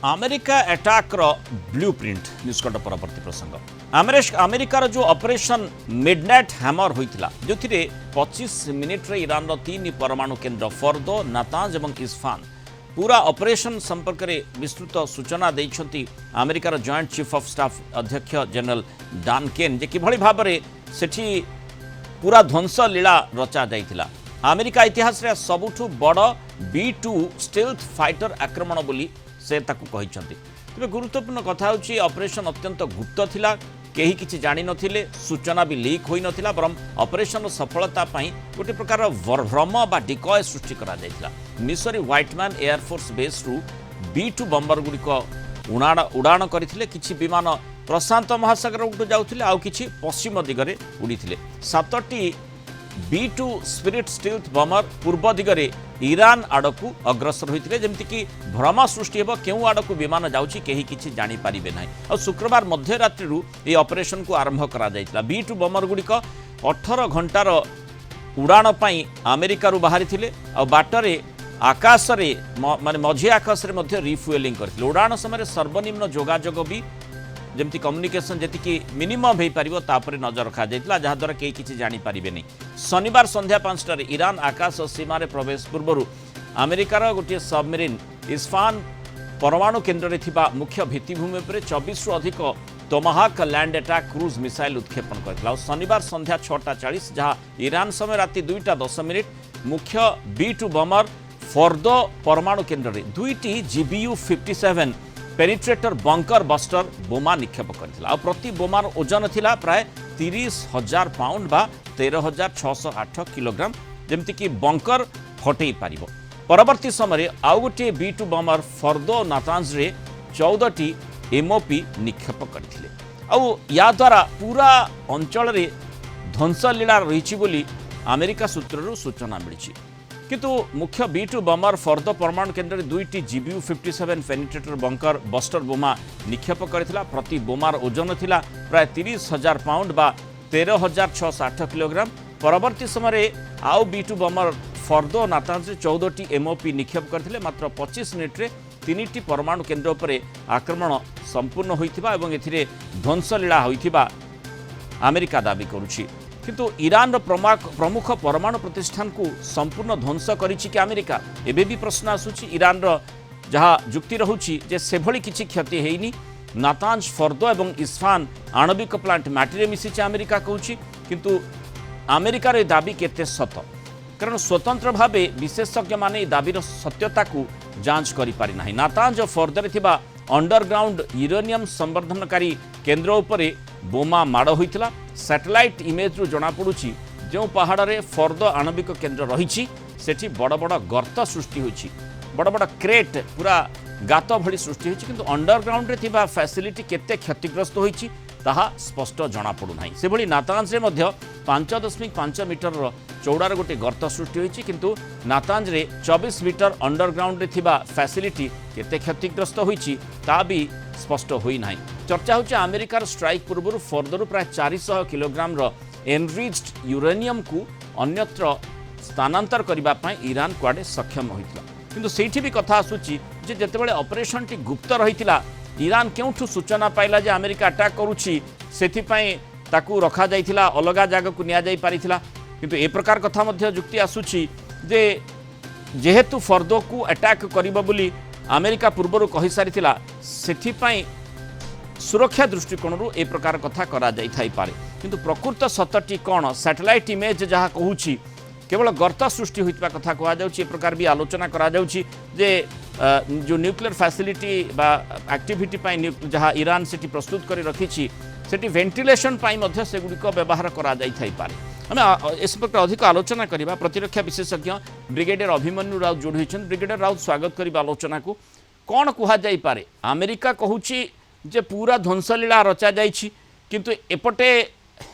America attack blueprint निष्कट परवर्ती प्रसंग अमेरिकार जो ऑपरेशन मिडनाइट हैमर होता जो 25 मिनिट रे ईरान तीन परमाणु केन्द्र फर्दो नातांज और इस्फान पूरा ऑपरेशन संपर्क में विस्तृत सूचना देइछंती अमेरिकार जॉइंट चीफ ऑफ स्टाफ अध्यक्ष जनरल डान केन जे किभଳି भाबरे सेठी पूरा ध्वंस लीला रचा जाइथिला। अमेरिका इतिहास रे सबुठु बड़ B2 स्टेल्थ फाइटर आक्रमण बोली से ताकू कहिसंती। तबे गुरुत्वपूर्ण कथा होची ऑपरेशन अत्यंत गुप्त थिला, केही किछि जानि नथिले, सूचना भी लीक होई नथिला, बरम ऑपरेशन सफलता पई गोटे प्रकार भ्रम बा डिकॉय सृष्टि करा जाइथिला। मिसरी व्हाइटमैन एयरफोर्स बेस रु B2 बम्बर गुड़िक उड़ाण करथिले। किछि विमान प्रशांत महासागर उठु जाउथिले, आउ किछि पश्चिम दिगरे उड़ीथिले। 7टी B2 स्पिरिट स्टील्थ बमर पूर्व दिगरे ईरान आड़कू अग्रसर होते जमती कि भ्रम सृष्टि हो क्यों आड़कू विमान जाऊँगी कहीं किसी जानीपारे ना। और शुक्रवार मध्यरात्रि ये ऑपरेशन को आरंभ करा जाइथिला। B2 बमर गुड़िक 18 घंटार उड़ाण पाई अमेरिका बाहरी थिले और बाटरे आकाशरे माने मझी आकाशरे मध्य रिफ्युएलिंग करथिले। उड़ाण समय सर्वनिम्न जोगाजोग भी जमती कम्युनिकेशन जी मिनिमम हो पार तापर नजर रखा जाइथिला, जहाद्वारा कई किसी जानीपारे नहीं। शनिवार संध्या 5टार ईरान आकाश सीमार प्रवेश पूर्व अमेरिकार गोटे सबमेरीन इस्फान परमाणु केन्द्र में थिबा मुख्य भित्तिभूमि पर 24 रु अधिक तोमाहाक लैंड अटैक क्रूज मिसाइल उत्क्षेपण करथिला। शनिवार संध्या 6:40 जहाँ ईरान समय राति 2:10 मुख्य B2 बमर फर्दो परमाणु केन्द्र में 2टी GBU-57 पेनिट्रेटर बंकर बस्टर बोमा निक्षेप करथिला। प्रति बोमार ओजन थिला प्राय 30,000 पाउंड बा 13,608 किलोग्राम, जमती कि बंकर फटई पारिबो। परवर्ती समय आउ गोटे B2 बमर फर्दो नातांज रे 14टी MOP निक्षेप करथिले। आउ या द्वारा पूरा अंचल रे ध्वंस लीला रही बोली अमेरिका सूत्रରୁ सूचना मिली। किंतु मुख्य B2 बमर फर्दो परमाणु केन्द्र में 2टी GBU-57 पेनिट्रेटर बंकर बस्टर बोमा निक्षेप करथिला। प्रति बोमार ओजन थिला प्राय 30,000 पाउंड बा 13,608 किलोग्राम। परवर्ती समय आउ B2 बमर फर्दो नातांज 14टी MOP निक्षेप करथिले। मात्र 25 मिनिट रे 3टी परमाणु केन्द्र उपर आक्रमण संपूर्ण होइथिबा एवं एथिरे ध्वंस लीला होइथिबा अमेरिका दाबी करुछि। किंतु ईरान प्रमुख परमाणु प्रतिष्ठान को संपूर्ण ध्वंस करिछि कि अमेरिका एबे भी प्रश्न आसुछि। ईरान जहाँ जुक्ति रहुछि जे सेभଳି किछि क्षति हेइनी, नातांज फर्दो एवं इस्फान आणविक प्लांट माटीरे मिसिछि अमेरिका कहूछि। किंतु अमेरिकार ए दाबी केते सत, कारण स्वतंत्र भावे विशेषज्ञ माने दाबीर सत्यता को जांच करि पारि नाही। नातांज फर्दोरे थिबा अंडरग्राउंड यूरेनियम संवर्धनकारी केन्द्र उपरे बोमा माड़ होइतिला। सैटेलाइट इमेज रु जना पड़ुछि जो पहाड़ रे फर्दो आणविक केन्द्र रही सेठी बड़ बड़ गर्त सृष्टि होइछि, बड़ बड़ क्रेट पूरा गात भली सृष्टि होइछि। किंतु अंडरग्राउंड रे थिबा फैसिलिटी केते क्षतिग्रस्त होइछि ताहा स्पष्ट जना पड़ु नाही। से भली नातांज रे मध्य 5.5 मीटर चौड़ार गोटे गर्त सृष्टि होइछि, किंतु नातांज रे 24 मीटर अंडरग्राउंड रे थिबा फैसिलिटी केते क्षतिग्रस्त होइछि ता भी स्पष्ट होई नाही। चर्चा होछि अमेरिकार स्ट्राइक पूर्व फर्दर प्राय 400 किलोग्राम एनरिच्ड यूरेनियम को अन्यत्र स्थानांतर करबा पई ईरान कुआडे सक्षम होइतिला। किंतु सेठी भी कथा आसुछि जे जेतेबेले ऑपरेशन टी गुप्त रहितिला, ईरान केउठु सूचना पाइला जे अमेरिका अटैक करूछि, सेथि पई ताकू रखा जाइथिला, अलगा जागा को निया जाई पारिथिला। किंतु ए प्रकार कथा मध्य जुक्ति आसुछि जे जेहेतु फर्दो को अटैक करिबो बोली अमेरिका पूर्व कहि सारिथिला, सेथि पई सुरक्षा दृष्टिकोण ए प्रकार कथा करा जाई थाई पारे। किंतु प्रकृत सतटी कोन सैटेलाइट इमेज जहाँ कहूछि केवल गर्त सृष्टि होइतबा कथा कहा जाउछि। ए प्रकार भी आलोचना करा जाउछि जे जो न्यूक्लियर फैसिलिटी बा एक्टिविटी पाई जहाँ ईरान सेठी प्रस्तुत करी रखिछि सेठी वेंटिलेशन पाई मध्य सेगुड़िक व्यवहार करा जाई थाई पारे। आम इस प्रकार अधिक आलोचना करबा। प्रतिरक्षा विशेषज्ञ ब्रिगेडियर अभिमन्यु राउत जोड़ी होइछन। ब्रिगेडियर राउत स्वागत करबा आलोचना को। कौन कहा जाई पारे? अमेरिका कहूछि जे पूरा ध्वंसलीला रचा जाइछि, किंतु एपटे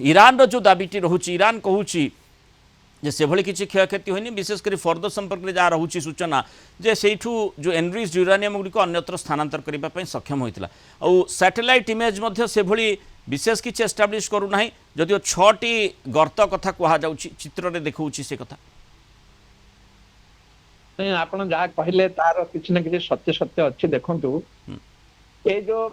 ईरान रो जो दाबीटी रहुछि, ईरान कहूछि जे सेभଳି किछि क्षयक्षति होइनी, विशेषकर फर्दो संपर्क में जहाँ रहुछि सूचना जे सेठू जो एनरिच्ड यूरेनियम गुड़िक अन्यत्र स्थानांतर करबा पई सक्षम होइतिला। और सैटेलाइट इमेज मध्य सेभଳି विशेष किछि एस्टाब्लिश करू नाही, जदिओ 6टी गर्त कथा कहा जाउछि चित्र रे देखौछि से कथा। ଆପଣ ଯାହା କହିଲେ ତାର କିଛି ନା କିଛି ସତ୍ୟ ସତ୍ୟ ଅଛି। ଦେଖନ୍ତୁ ଏ ଯୋଉ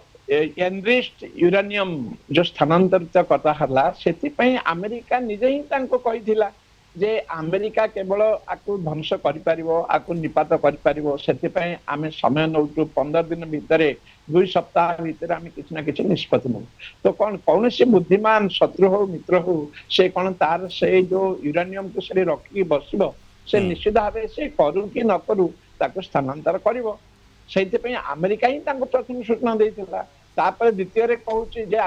ଏନରିଚ୍ଡ ୟୁରାନିୟମ ଯୋଉ ସ୍ଥାନାନ୍ତରିତ କରା ହେଲା, ସେଥିପାଇଁ ଆମେରିକା ନିଜେ ହିଁ ତାଙ୍କୁ କହିଥିଲା ଯେ ଆମେରିକା କେବଳ ଆକୁ ଧ୍ୱଂସ କରିପାରିବ, ଆକୁ ନିପାତ କରିପାରିବ। ସେଥିପାଇଁ ଆମେ ସମୟ ନେଉଛୁ 15 ଦିନ ଭିତରେ, 2 ସପ୍ତାହ ଭିତରେ ଆମେ କିଛି ନା କିଛି ନିଷ୍ପତ୍ତି ନେବୁ। ତ କଣ କୌଣସି ବୁଦ୍ଧିମାନ ଶତ୍ରୁ ହଉ ମିତ୍ର ହଉ, ସେ କଣ ତାର ସେଇ ଯୋଉ ୟୁରାନିୟମକୁ ସେଠି ରଖିକି ବସିବ? ସେ ନିଶ୍ଚିତ ଭାବେ ସେ କରୁ କି ନ କରୁ ତାକୁ ସ୍ଥାନାନ୍ତର କରିବ। ସେଇଥିପାଇଁ ଆମେରିକା ହିଁ ତାଙ୍କୁ ପ୍ରଥମ ସୂଚନା ଦେଇଥିଲା। ତାପରେ ଦ୍ୱିତୀୟରେ କହୁଛି ଯେ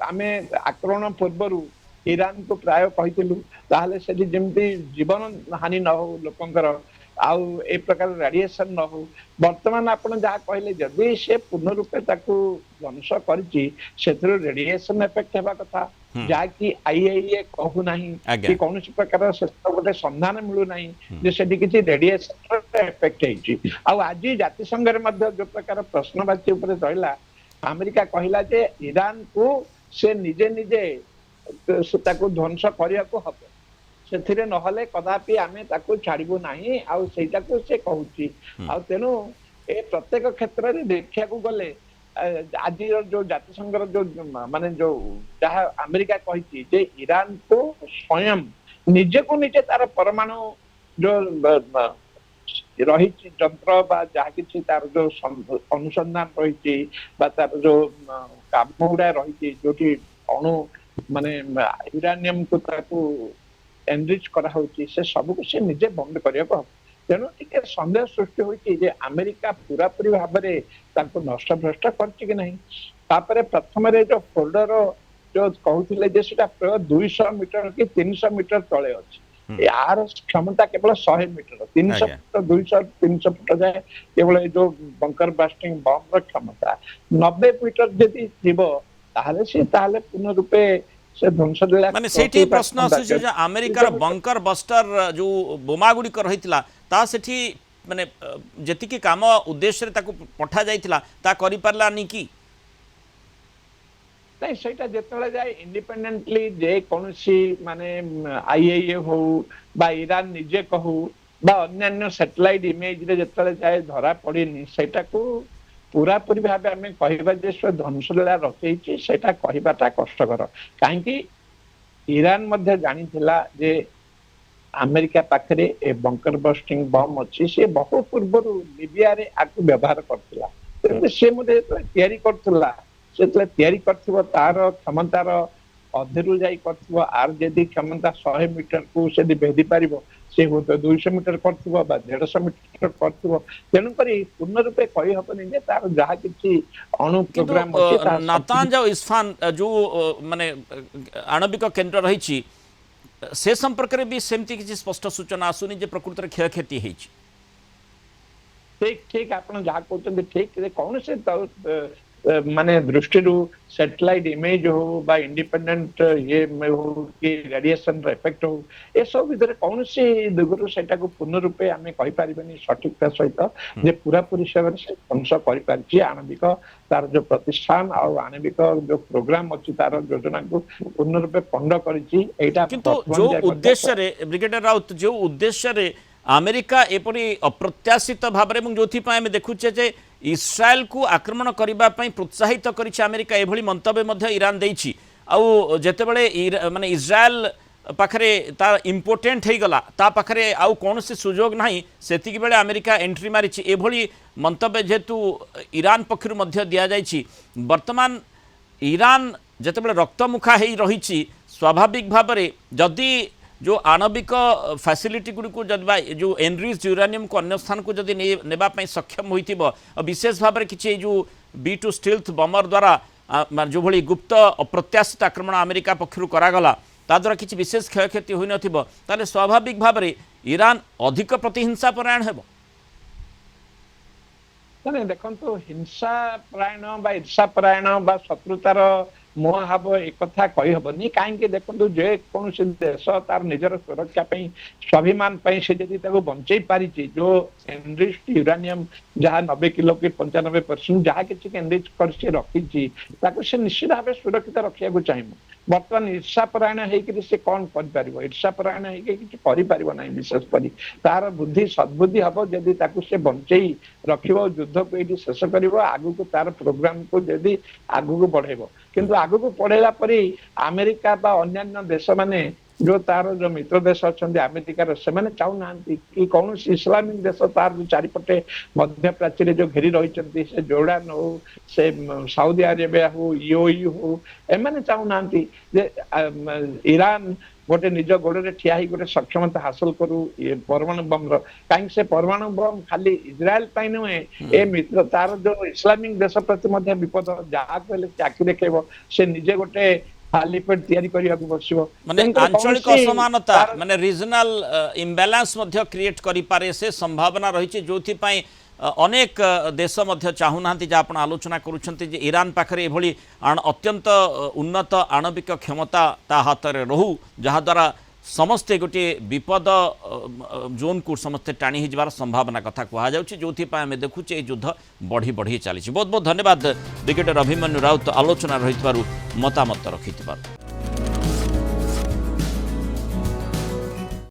ଆମେ ଆକ୍ରମଣ ପୂର୍ବରୁ ଇରାନକୁ ପ୍ରାୟ କହିଥିଲୁ ତାହେଲେ ସେଠି ଯେମିତି ଜୀବନ ହାନି ନ ହଉ ଲୋକଙ୍କର, ଆଉ ଏ ପ୍ରକାର ରେଡିଏସନ ନ ହଉ। ବର୍ତ୍ତମାନ ଆପଣ ଯାହା କହିଲେ ଯଦି ସେ ପୂର୍ଣ୍ଣ ରୂପେ ତାକୁ ଧ୍ୱଂସ କରିଛି, ସେଥିରୁ ରେଡିଏସନ ଏଫେକ୍ଟ ହେବା କଥା, ଯାହାକି IAEA କହୁନାହିଁ କି କୌଣସି ପ୍ରକାର ଗୋଟେ ସନ୍ଧାନ ମିଳୁନାହିଁ ଯେ ସେଠି କିଛି ରେଡିଏସନ ଏଫେକ୍ଟ ହେଇଛି। ଆଉ ଆଜି ଜାତିସଂଘରେ ମଧ୍ୟ ଯୋଉ ପ୍ରକାର ପ୍ରଶ୍ନବାଚୀ ଉପରେ ରହିଲା, ଆମେରିକା କହିଲା ଯେ ଇରାନକୁ ସେ ନିଜେ ନିଜେ ତାକୁ ଧ୍ୱଂସ କରିବାକୁ ହବ, ସେଥିରେ ନହେଲେ କଦାପି ଆମେ ତାକୁ ଛାଡିବୁ ନାହିଁ, ଆଉ ସେଇଟାକୁ ସେ କହୁଛି। ଆଉ ତେଣୁ ଏ ପ୍ରତ୍ୟେକ କ୍ଷେତ୍ରରେ ଦେଖିବାକୁ ଗଲେ ଆଜିର ଯୋଉ ଜାତିସଂଘର ଯୋଉ ମାନେ ଯୋଉ ଯାହା ଆମେରିକା କହିଛି ଯେ ଇରାନକୁ ସ୍ୱୟଂ ନିଜକୁ ନିଜେ ତାର ପରମାଣୁ ଯୋଉ ରହିଛି ଯନ୍ତ୍ର ବା ଯାହା କିଛି ତାର ଯୋଉ ଅନୁସନ୍ଧାନ ରହିଛି ବା ତାର ଯୋଉ କାମ ଗୁଡା ରହିଛି, ଯୋଉଠି ଅଣୁ ମାନେ ୟୁରାନିୟମକୁ ତାକୁ ଏନରିଚ କରାହଉଛି, ସେ ସବୁକୁ ସେ ନିଜେ ବନ୍ଦ କରିବାକୁ ହବ। ତେଣୁ ଟିକେ ସନ୍ଦେହ ସୃଷ୍ଟି ହୋଇଛି ଯେ ଆମେରିକା ପୁରାପୁରି ଭାବରେ ତାଙ୍କୁ ନଷ୍ଟଭ୍ରଷ୍ଟ କରିଛି କି ନାହିଁ। ତାପରେ ପ୍ରଥମରେ ଯୋଉ ଫୋଲ୍ଡର ଯୋଉ କହୁଥିଲେ ଯେ ସେଟା ପ୍ରାୟ 200 ମିଟର କି 300 ମିଟର ତଳେ ଅଛି, यार क्षमता केवल 100 मीटर 300 फुट 200 300 फुट जाए केवल जो बंकर ब्लास्टिंग बम क्षमता 90 मीटर यदि थिबो ताहले से ताहले पूर्ण रूपे से ध्वंस देला माने सेठी प्रश्न आसुछि जे अमेरिकार बंकर बस्टर जो बोमा गुडी कर रहितला ता सेठी माने जेतिकी काम उद्देश्य रे ताको पठा जाइतला ता करि परलानी की नहीं सेटा जेतले जाय इंडिपेंडेंटली जे कोनसी माने आईएए हो बा ईरान निजे कहू बा अन्य सैटेलाइट इमेज रे जेतले जाय धरा पड़िनी सेटा को पूरा पूरी भाबे हमें कहबा जे स्व ध्वंसलीला रचैछि सेटा कहबाटा कष्टकर काहे कि ईरान मध्य जानिथिला जे अमेरिका पाखरे ए बंकर बस्टिंग बम अछि से बहु पूर्व लिबिया रे आकु व्यवहार करथिला तेबे से मते तयारी करथिला से तैयारी कर तार क्षमतार अधेरु जाई कर आर जदि क्षमता 100 मीटर को से भेदी पार से हो तो 200 मीटर कर 150 मीटर कर तेणुक पूर्ण रूपे कही हबनी तार जहाँ किसी अणु प्रोग्राम नातांज और इस्फान जो माने आणविक केन्द्र रही से संपर्क में भी सेमती किसी स्पष्ट सूचना आसुनी जे प्रकृत में क्षयक्षति है ठीक ठीक आप जहाँ कहते ठीक कौन से माने दृष्टि सैटेलाइट इमेज हो बा इंडिपेंडेंट ये हो कि रेडिएशन इफेक्ट हो ए सब भीतर कौन सी दिगरु सेटा को पूर्ण रूपे आमे कहि परिबनी सटीकता सहित जे पूरा पूरी सेवा से ध्वंस करि पारछि आणविक तार जो प्रतिष्ठान और आणविक जो प्रोग्राम अछि तार योजना को पूर्ण रूपे पंड करिछि एटा किंतु जो उद्देश्य रे ब्रिगेडियर राउत जो उद्देश्य रे अमेरिका एपरी अप्रत्याशित भाव में जो आम देखुचे जे इस्राएल को आक्रमण करने प्रोत्साहित करिछि अमेरिका एभली मंतव्य मध्य ईरान देछि आउ जेतेबेले माने इस्राएल पाखरे ता इम्पोर्टेंट हो गला ता पाखरे आउ कौन से सुजोग नहीं सेतिक बेले अमेरिका एंट्री मारिछि एभली मंतव्य जेतु ईरान पक्षरु मध्य दिया जाइछि वर्तमान ईरान जेतेबेले रक्तमुखा हेई रहिछि स्वाभाविक भाव में जदि जो आणविक फैसिलिटी गुड़ी को जब जो एनरिच यूरानियम को अन्य स्थान को जब नेबाई सक्षम हो विशेष भाव में किसी जो B2 स्टील्थ बमर द्वारा जो भली गुप्त अप्रत्याशित आक्रमण अमेरिका पक्षर करागला ता द्वारा किसी विशेष क्षयक्षति हो ना स्वाभाविक भाव में ईरान अधिक प्रतिहिंसा परायण हेबो देखो तो हिंसा परायण बा ईर्षा परायण बा शत्रुतार मोहाव एक कथा कही हबनी कहीं देखो जे कौन देश तार निजर सुरक्षा स्वाभिमान से जदि बंचई पारी जो एनरिच्ड यूरानियम जहाँ 90 किलो कि 95% जहाँ किसी एनरिच कर रखी से निश्चित भाव सुरक्षित रखा चाहिए ବର୍ତ୍ତମାନ ଈର୍ଷାପରାୟଣ ହେଇକିରି ସେ କଣ କରିପାରିବ ଈର୍ଷାପରାୟଣ ହେଇକି କିଛି କରିପାରିବ ନାହିଁ ବିଶେଷ କରି ତାର ବୁଦ୍ଧି ସଦ୍ବୁଦ୍ଧି ହବ ଯଦି ତାକୁ ସେ ବଞ୍ଚେଇ ରଖିବ ଯୁଦ୍ଧକୁ ଏଇଠି ଶେଷ କରିବ ଆଗକୁ ତାର ପ୍ରୋଗ୍ରାମକୁ ଯଦି ଆଗକୁ ବଢେଇବ କିନ୍ତୁ ଆଗକୁ ବଢେଇଲା ପରେ ଆମେରିକା ବା ଅନ୍ୟାନ୍ୟ ଦେଶ ମାନେ ଯୋଉ ତାର ଯୋଉ ମିତ୍ର ଦେଶ ଅଛନ୍ତି ଆମେରିକାର ସେମାନେ ଚାହୁଁନାହାନ୍ତି କି କୌଣସି ଇସଲାମିକ ଦେଶ ତାର ଚାରିପଟେ ମଧ୍ୟ ପ୍ରାଚୀରେ ଯୋଉ ଘେରି ରହିଛନ୍ତି ସେ ଜୋର୍ଡାନ ହଉ ସେ ସାଉଦି ଆରେବିଆ ହଉ ୟୁଏଇ ହଉ ଏମାନେ ଚାହୁଁନାହାନ୍ତି ଯେ ଇରାନ ଗୋଟେ ନିଜ ଗୋଡରେ ଠିଆ ହେଇ ଗୋଟେ ସକ୍ଷମତା ହାସଲ କରୁ ପରମାଣୁ ବମ୍ର କାହିଁକି ସେ ପରମାଣୁ ବମ୍ ଖାଲି ଇସ୍ରାଏଲ ପାଇଁ ନୁହେଁ ଏ ମିତ୍ର ତାର ଯୋଉ ଇସଲାମିକ ଦେଶ ପ୍ରତି ମଧ୍ୟ ବିପଦ ଯାହାକୁ ହେଲେ ସେ ଆଖି ଦେଖେଇବ ସେ ନିଜେ ଗୋଟେ ଖାଲିପେଟ ତିଆରି କରିବାକୁ ବସିବ ମାନେ ଆଞ୍ଚଳିକ ଅସମାନତା ମାନେ ରିଜନାଲ ଇମ୍ବାଲାନ୍ସ ମଧ୍ୟ କ୍ରିଏଟ୍ କରିପାରେ ସେ ସମ୍ଭାବନା ରହିଛି ଯୋଉଥିପାଇଁ ଅନେକ ଦେଶ ମଧ୍ୟ ଚାହୁଁନାହାନ୍ତି ଯାହା ଆପଣ ଆଲୋଚନା କରୁଛନ୍ତି ଯେ ଇରାନ ପାଖରେ ଏଭଳି ଅତ୍ୟନ୍ତ ଉନ୍ନତ ଆଣବିକ କ୍ଷମତା ତା ହାତରେ ରହୁ ଯାହାଦ୍ୱାରା ସମସ୍ତେ ଗୋଟିଏ ବିପଦ ଜୋନ୍କୁ ସମସ୍ତେ ଟାଣି ହୋଇଯିବାର ସମ୍ଭାବନା କଥା କୁହାଯାଉଛି ଯୋଉଥିପାଇଁ ଆମେ ଦେଖୁଛେ এই ଯୁଦ୍ଧ ବଢ଼ି ବଢ଼ି ଚାଲିଛି ବହୁତ ବହୁତ ଧନ୍ୟବାଦ ବ୍ରିଗେଡିୟର ଅଭିମନ୍ୟୁ ରାଉତ ଆଲୋଚନା ରହିଥିବାରୁ ମତାମତ ରଖିଥିବାରୁ